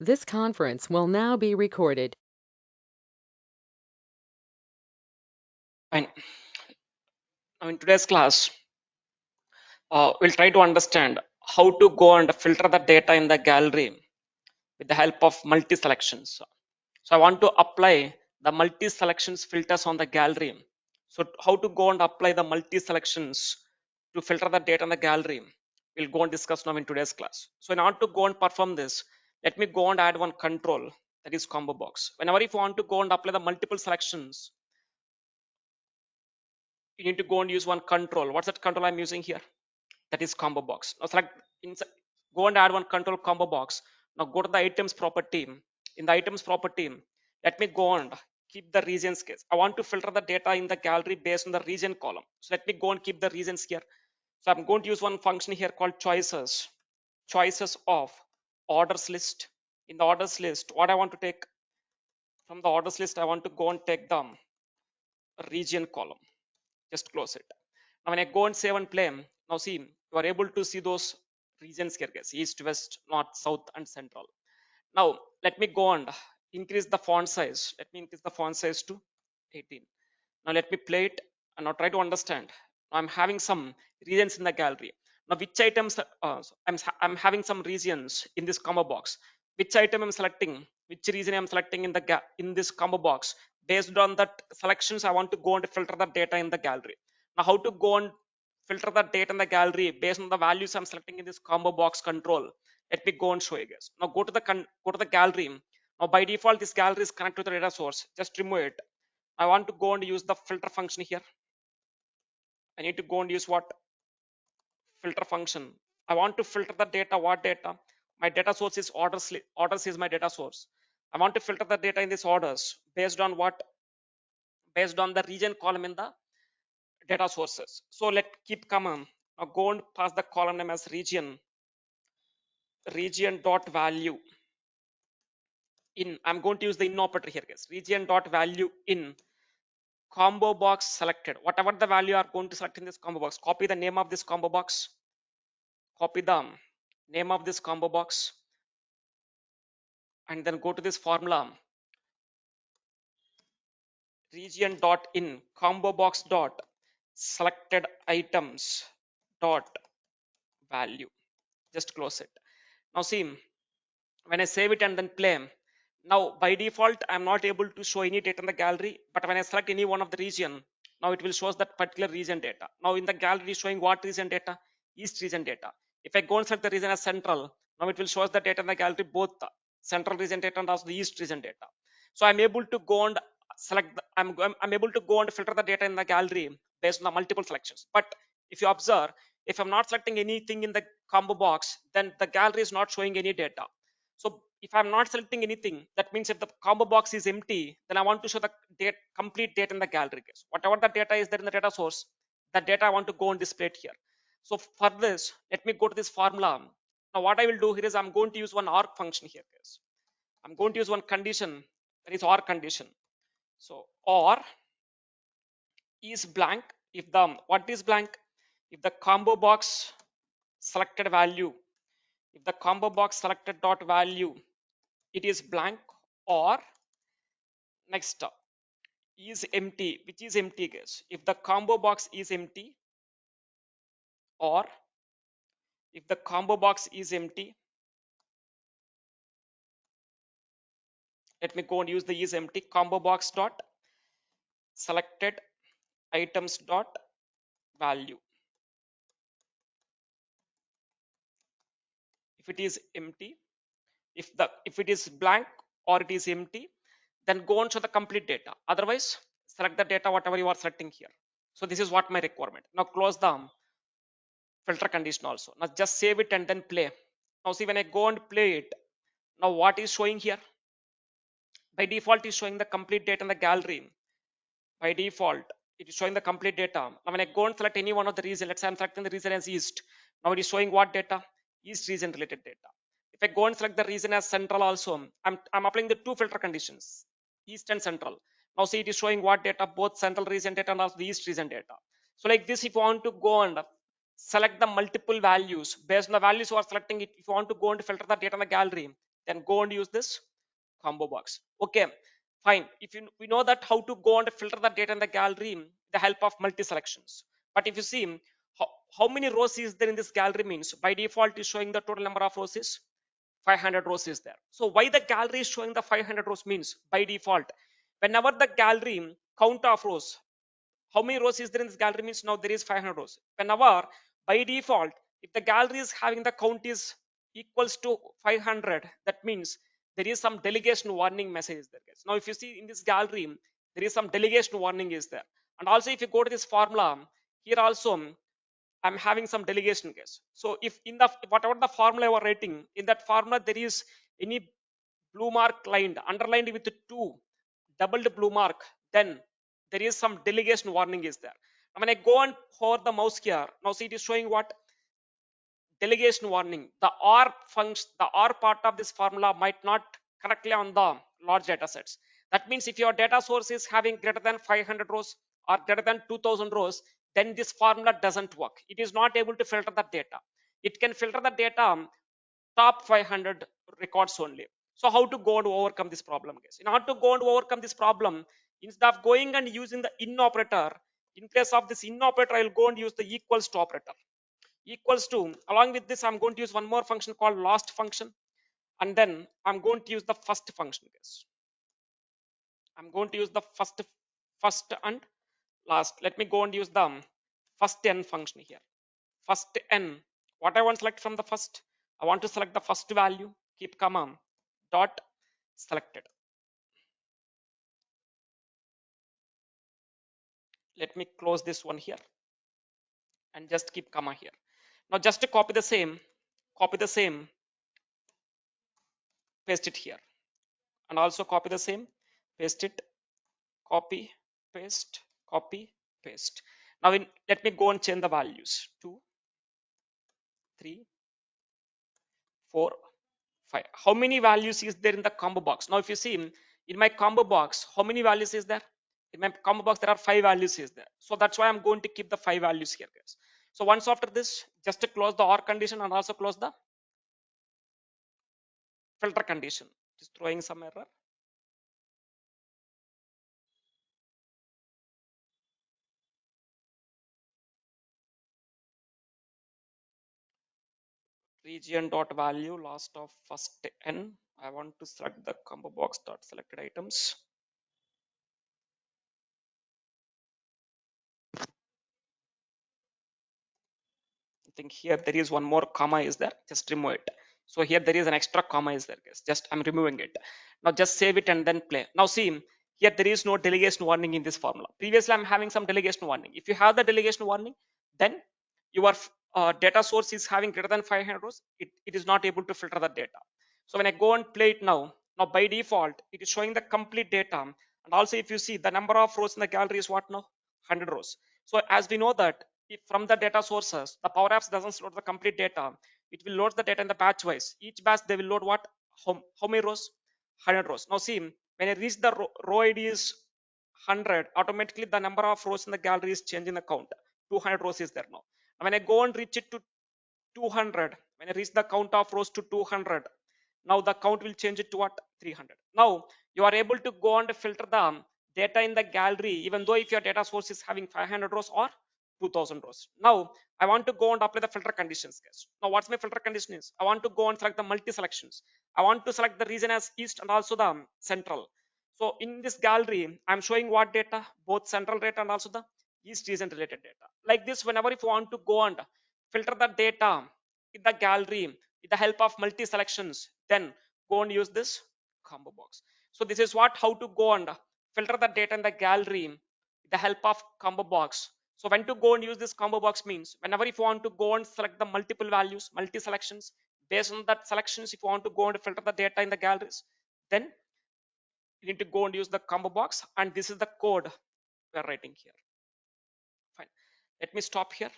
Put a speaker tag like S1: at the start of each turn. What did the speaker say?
S1: This conference will now be recorded.
S2: Fine. Now in today's class, we'll try to understand how to go and filter the data in the gallery with the help of multi-selections. So I want to apply the multi-selections filters on the gallery. So how to go and apply the multi-selections to filter the data in the gallery, we'll go and discuss now in today's class. So in order to go and perform this, let me go and add one control, that is combo box. Whenever if you want to go and apply the multiple selections, you need to go and use one control. What's that control I'm using here? That is combo box. Now select inside, go and add one control combo box. Now go to the items property. In the items property, let me go and keep the regions case. I want to filter the data in the gallery based on the region column. So let me go and keep the regions here. So I'm going to use one function here called choices of orders list. In the orders list, what I want to take from the orders list, I want to go and take the region column. Just close it. Now when I go and save and play, now see, you are able to see those regions here, guys: east, west, north, south, and central. Now let me go and increase the font size. Let me increase the font size to 18. Now let me play it and now try to understand. Now I'm having some regions in the gallery. Now which items, I'm having some regions in this combo box. Which item I'm selecting, which region I'm selecting in the in this combo box. Based on that selections, I want to go and filter the data in the gallery. Now how to go and filter the data in the gallery based on the values I'm selecting in this combo box control. Let me go and show you guys. Now go to the gallery. Now by default this gallery is connected to the data source. Just remove it. I want to go and use the filter function here. I need to go and use what? Filter function. I want to filter the data. What data? My data source is orders. Orders is my data source. I want to filter the data in this orders based on what? Based on the region column in the data sources. So let keep command. Now go and pass the column name as region dot value in. I'm going to use the in operator here, guys. Region dot value in combo box selected. Whatever the value you are going to select in this combo box, copy the name of this combo box. Copy the name of this combo box and then go to this formula region dot in combo box dot selected items dot value. Just close it. Now see, when I save it and then play, now by default I'm not able to show any data in the gallery, but when I select any one of the region, now it will show that particular region data. Now in the gallery showing what region data? East region data. If I go and select the region as central, now it will show us the data in the gallery, both the central region data and also the east region data. So I'm able to go and select I'm able to go and filter the data in the gallery based on the multiple selections. But if you observe, if I'm not selecting anything in the combo box, then the gallery is not showing any data. So if I'm not selecting anything, that means if the combo box is empty, then I want to show the complete data in the gallery case. Whatever the data is there in the data source, that data I want to go and display it here. So for this, let me go to this formula. Now what I will do here is I'm going to use one OR function here, guys. I'm going to use one condition, that is OR condition. So OR is blank if the, what is blank? If the combo box selected value, if the combo box selected dot value, it is blank, or next is empty. Which is empty, guys? If the combo box is empty, or if the combo box is empty, let me go and use the is empty combo box dot selected items dot value. If it is empty, if it is blank or it is empty, then go and show the complete data. Otherwise, select the data whatever you are selecting here. So this is what my requirement. Now close the filter condition also. Now just save it and then play. Now see, when I go and play it, now what is showing here? By default is showing the complete data in the gallery. By default it is showing the complete data. Now when I go and select any one of the region, let's say I'm selecting the region as east, now it is showing what data? East region related data. If I go and select the region as central also, I'm applying the two filter conditions, east and central. Now see, it is showing what data? Both central region data and also the east region data. So like this, if you want to go and select the multiple values based on the values you are selecting it, if you want to go and filter the data in the gallery, then go and use this combo box. Okay, fine. If you we know that how to go and filter the data in the gallery with the help of multi selections. But if you see how many rows is there in this gallery means by default is showing the total number of rows is 500 rows is there. So why the gallery is showing the 500 rows means by default whenever the gallery count of rows, how many rows is there in this gallery means now there is 500 rows. Whenever by default if the gallery is having the count is equals to 500, that means there is some delegation warning message there, guys. Now if you see in this gallery there is some delegation warning is there. And also if you go to this formula here also I'm having some delegation case. So if in the whatever the formula you are writing in that formula there is any blue mark lined underlined with two doubled blue mark, then there is some delegation warning is there. And when I go and hover the mouse here, now see it is showing what delegation warning. The R function, the R part of this formula might not correctly on the large data sets. That means if your data source is having greater than 500 rows or greater than 2000 rows, then this formula doesn't work. It is not able to filter the data. It can filter the data top 500 records only. So how to go and overcome this problem, guys? In order to go and overcome this problem, instead of going and using the in operator, in place of this in operator, I will go and use the equals to operator. Equals to, along with this, I'm going to use one more function called last function. And then I'm going to use the first function, guys. I'm going to use the first and last. Let me go and use the first n function here. First n, what I want to select from the first, I want to select the first value, keep comma dot selected. Let me close this one here and just keep comma here. Now just to copy the same, paste it here, and also copy the same, paste it, copy, paste, copy, paste. Now let me go and change the values. 2, 3, 4, 5. How many values is there in the combo box? Now if you see in my combo box, how many values is there? In my combo box there are 5 values is there. So that's why I'm going to keep the 5 values here, guys. So once after this, just to close the OR condition and also close the filter condition. Just throwing some error. Region dot value last of first n. I want to select the combo box dot selected items. I think here there is one more comma is there. Just remove it. So here there is an extra comma is there, guys. Just I'm removing it. Now just save it and then play. Now see here there is no delegation warning in this formula. Previously I'm having some delegation warning. If you have the delegation warning, then your data source is having greater than 500 rows. It is not able to filter the data. So when I go and play it now by default it is showing the complete data. And also if you see the number of rows in the gallery is what now 100 rows. So as we know that if from the data sources the power apps doesn't load the complete data, it will load the data in the batch wise. Each batch they will load what how many rows 100 rows. Now see when I reach the row id is 100, automatically the number of rows in the gallery is changing the count. 200 rows is there now. And when I go and reach it to 200, when I reach the count of rows to 200, now the count will change it to what 300. Now you are able to go and filter the data in the gallery even though if your data source is having 500 rows or 2000 rows. Now I want to go and apply the filter conditions, guys. Now what's my filter condition is I want to go and select the multi selections. I want to select the region as east and also the central. So in this gallery I'm showing what data, both central data and also the east region related data. Like this, whenever if you want to go and filter the data in the gallery with the help of multi selections, then go and use this combo box. So this is what how to go and filter the data in the gallery with the help of combo box. So when to go and use this combo box means whenever if you want to go and select the multiple values, multi selections, based on that selections, if you want to go and filter the data in the galleries, then you need to go and use the combo box. And this is the code we are writing here. Fine. Let me stop here.